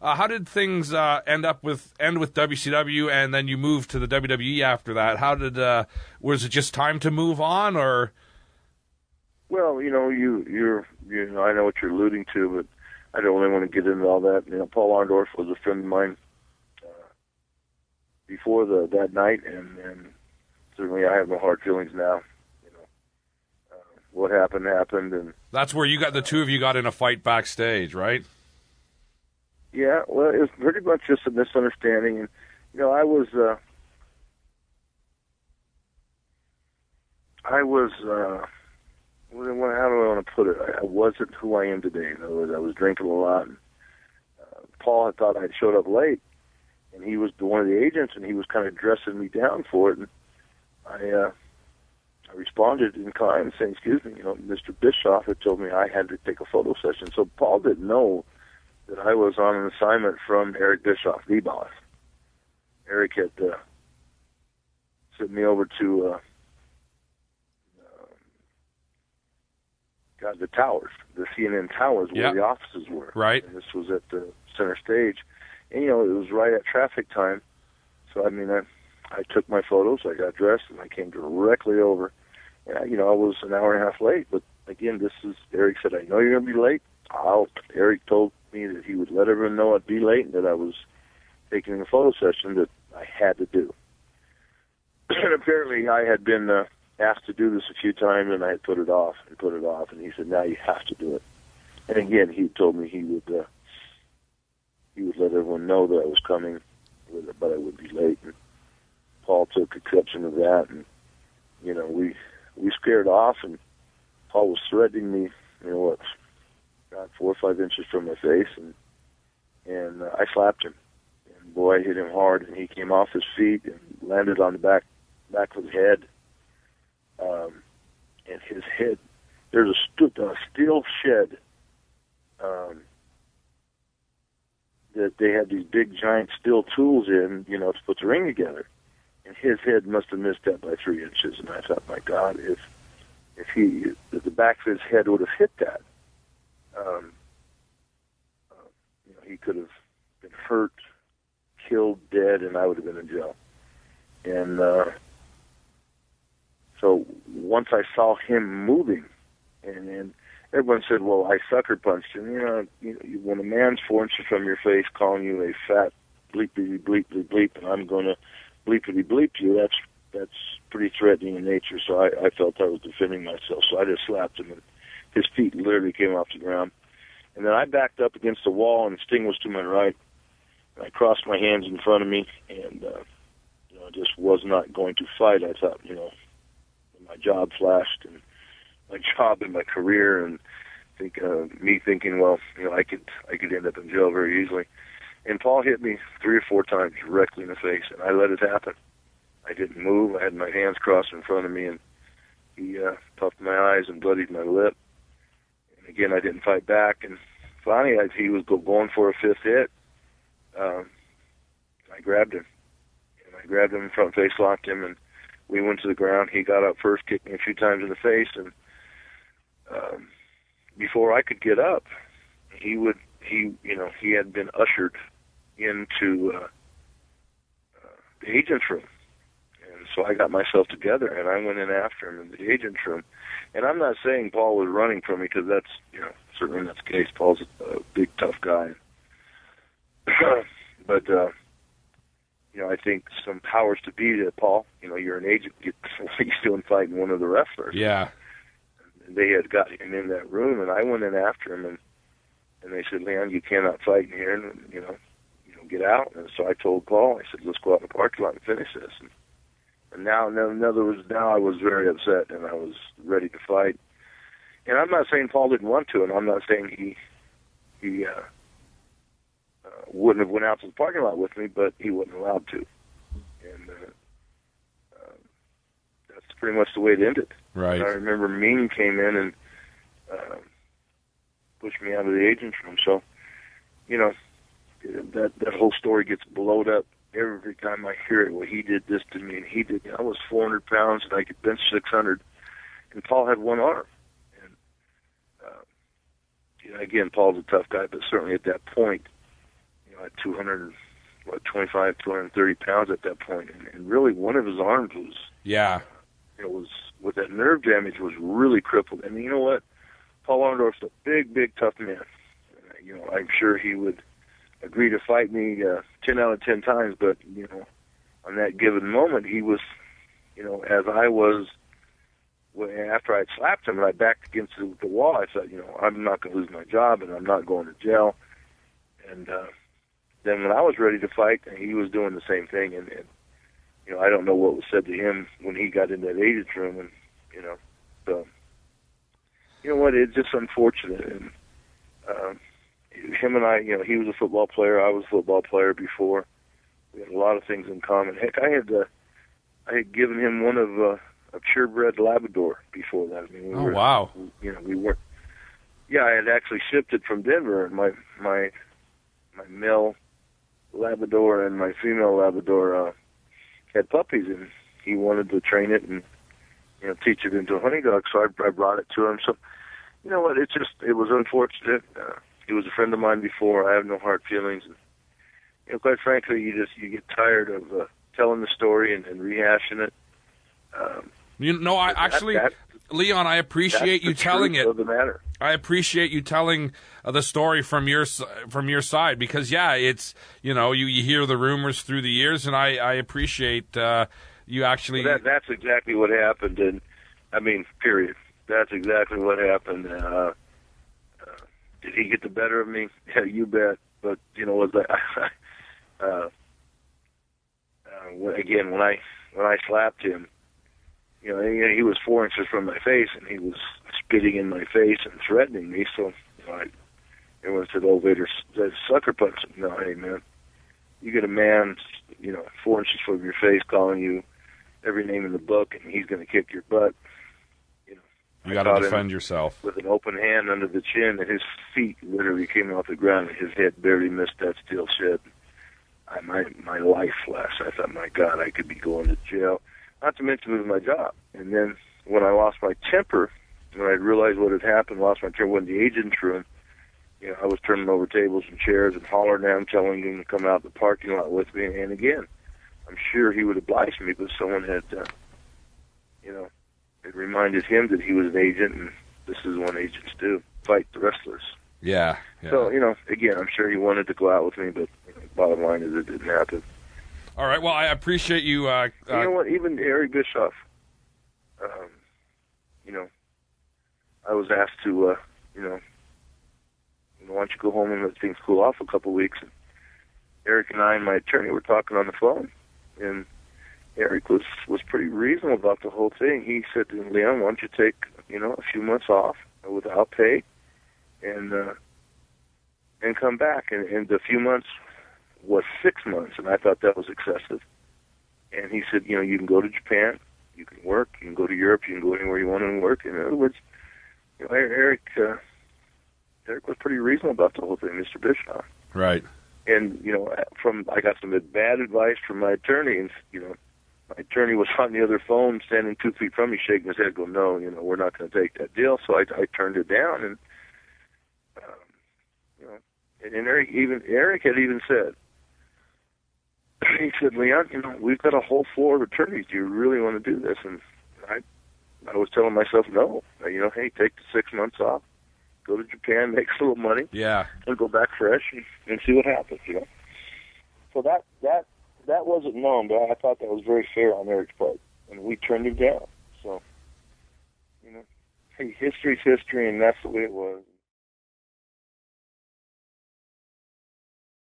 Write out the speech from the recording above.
How did things end with WCW, and then you moved to the WWE after that? How did was it just time to move on, or? Well, you know, I know what you're alluding to, but I don't really want to get into all that. You know, Paul Orndorff was a friend of mine before that night, and certainly I have no hard feelings now. You know, what happened, and that's where the two of you got in a fight backstage, right? Yeah, well, it was pretty much just a misunderstanding, and you know, I was how do I want to put it? I wasn't who I am today. In other words, I was drinking a lot. And, Paul had thought I had showed up late, and he was one of the agents, and he was kind of dressing me down for it. And I responded in kind, saying, "Excuse me, you know, Mr. Bischoff had told me I had to take a photo session." So Paul didn't know that I was on an assignment from Eric Bischoff, the boss. Eric had sent me over to the towers, the CNN towers, where the offices were. Right. And this was at the center stage. And, you know, it was right at traffic time. So, I mean, I took my photos, I got dressed, and I came directly over. And, you know, I was an hour and a half late. But, again, Eric said, "I know you're going to be late." Eric told me that he would let everyone know I'd be late and that I was taking a photo session that I had to do. And apparently I had been asked to do this a few times, and I had put it off, and he said, "Now you have to do it." And again, he told me he would let everyone know that I was coming, but I would be late. And Paul took exception of that, and you know, we squared off, and Paul was threatening me, you know, about 4 or 5 inches from my face, and I slapped him, and boy, I hit him hard, and he came off his feet and landed on the back of his head. And his head, there's a steel shed that they had these big giant steel tools in, you know, to put the ring together. And his head must have missed that by 3 inches. And I thought, my God, if the back of his head would have hit that, you know, he could have been hurt, killed, dead, and I would have been in jail. And so once I saw him moving, and everyone said, "Well, I sucker punched him." You know, when a man's 4 inches from your face calling you a fat bleepity bleepity bleep, and I'm going to bleepity bleep you, that's pretty threatening in nature. So I felt I was defending myself. So I just slapped him, and his feet literally came off the ground. And then I backed up against the wall, and Sting was to my right. And I crossed my hands in front of me, and you know, I just was not going to fight. I thought, you know, my job flashed, and my job and my career, and me thinking, well, you know, I could end up in jail very easily. And Paul hit me 3 or 4 times directly in the face, and I let it happen. I didn't move. I had my hands crossed in front of me, and he puffed my eyes and bloodied my lip. And again, I didn't fight back. And finally, as he was going for a 5th hit, I grabbed him. And I grabbed him in front, face locked him, and we went to the ground. He got up first, kicked me a few times in the face, and before I could get up, he had been ushered into the agent's room. And so I got myself together, and I went in after him in the agent's room. And I'm not saying Paul was running from me, because that's, you know, certainly not the case. Paul's a big, tough guy. But, you know, I think some powers to be to Paul. You know, you're an agent, he's doing fighting one of the wrestlers. Yeah. And they had got him in that room, and I went in after him, and they said, "Leon, you cannot fight in here, and, you know, get out." And so I told Paul, I said, "Let's go out in the parking lot and finish this." And now, in other words, now I was very upset, and I was ready to fight. And I'm not saying Paul didn't want to, and I'm not saying he wouldn't have went out to the parking lot with me, but he wasn't allowed to. And that's pretty much the way it ended. Right. And I remember Mean came in and pushed me out of the agent's room. So, you know, that whole story gets blowed up every time I hear it. Well, he did this to me, and he did. I was 400 pounds, and I could bench 600, and Paul had one arm. And you know, again, Paul's a tough guy, but certainly at that point, you know, at 225, 230 pounds at that point, and really one of his arms was, it was with that nerve damage, was really crippled. And you know what? Paul Orndorff's a big, big, tough man. You know, I'm sure he would agree to fight me 10 out of 10 times, but you know, on that given moment, he was, you know, as I was. After I'd slapped him and I backed against the wall, I said, you know, I'm not going to lose my job and I'm not going to jail. And then when I was ready to fight, he was doing the same thing. And you know, I don't know what was said to him when he got in that agent's room. And, you know, so, you know what, it's just unfortunate. And him and I, you know, he was a football player. I was a football player before. We had a lot of things in common. Heck, I had given him one of a purebred Labrador before that. I mean, wow. You know, we weren't. Yeah, I had actually shipped it from Denver, and my male Labrador and my female Labrador had puppies, and he wanted to train it and, you know, teach it into a honey dog. So I brought it to him. So, you know what? It was unfortunate. He was a friend of mine before. I have no hard feelings. And, you know, quite frankly, you get tired of telling the story and rehashing it. You know, I actually, Leon, I appreciate you telling it. The matter. I appreciate you telling the story from your side, because it's, you know, you hear the rumors through the years, and I appreciate you actually. Well, that's exactly what happened, and I mean, period. That's exactly what happened. Did he get the better of me? Yeah, you bet. But you know, was again when I slapped him. You know, he was 4 inches from my face, and he was spitting in my face and threatening me. So, you know, everyone said, "Oh, Vader sucker punched him." No, hey man, you get a man, you know, 4 inches from your face, calling you every name in the book, and he's going to kick your butt. You know, you got to defend yourself with an open hand under the chin, and his feet literally came off the ground, and his head barely missed that steel shed. My life flashed. I thought, my God, I could be going to jail. Not to mention lose my job. And then when I lost my temper, when I realized what had happened, lost my temper, went in the agent's room, you know, I was turning over tables and chairs and hollering at him, telling him to come out the parking lot with me. And again, I'm sure he would oblige me, but someone had, you know, it reminded him that he was an agent, and this is what agents do, fight the wrestlers. Yeah. So, you know, again, I'm sure he wanted to go out with me, but you know, bottom line is it didn't happen. All right. Well, I appreciate you. You know what? Even Eric Bischoff, you know, I was asked to, you know, why don't you go home and let things cool off a couple of weeks? And Eric and I and my attorney were talking on the phone, and Eric was pretty reasonable about the whole thing. He said to him, "Leon, why don't you take, you know, a few months off without pay, and come back?" And the few months was 6 months, and I thought that was excessive. And he said, you know, you can go to Japan, you can work, you can go to Europe, you can go anywhere you want to work. In other words, you know, Eric was pretty reasonable about the whole thing, Mr. Bischoff. Right. And, you know, I got some bad advice from my attorney, and, you know, my attorney was on the other phone, standing 2 feet from me, shaking his head, going, "No, you know, we're not going to take that deal." So I turned it down, and, you know, and Eric had even said, he said, "Leon, you know, we've got a whole floor of attorneys. Do you really want to do this?" And I was telling myself, no. You know, hey, take the 6 months off, go to Japan, make a little money, and go back fresh and see what happens. You know. So that wasn't known, but I thought that was very fair on Eric's part, and we turned him down. So, you know, hey, history's history, and that's the way it was.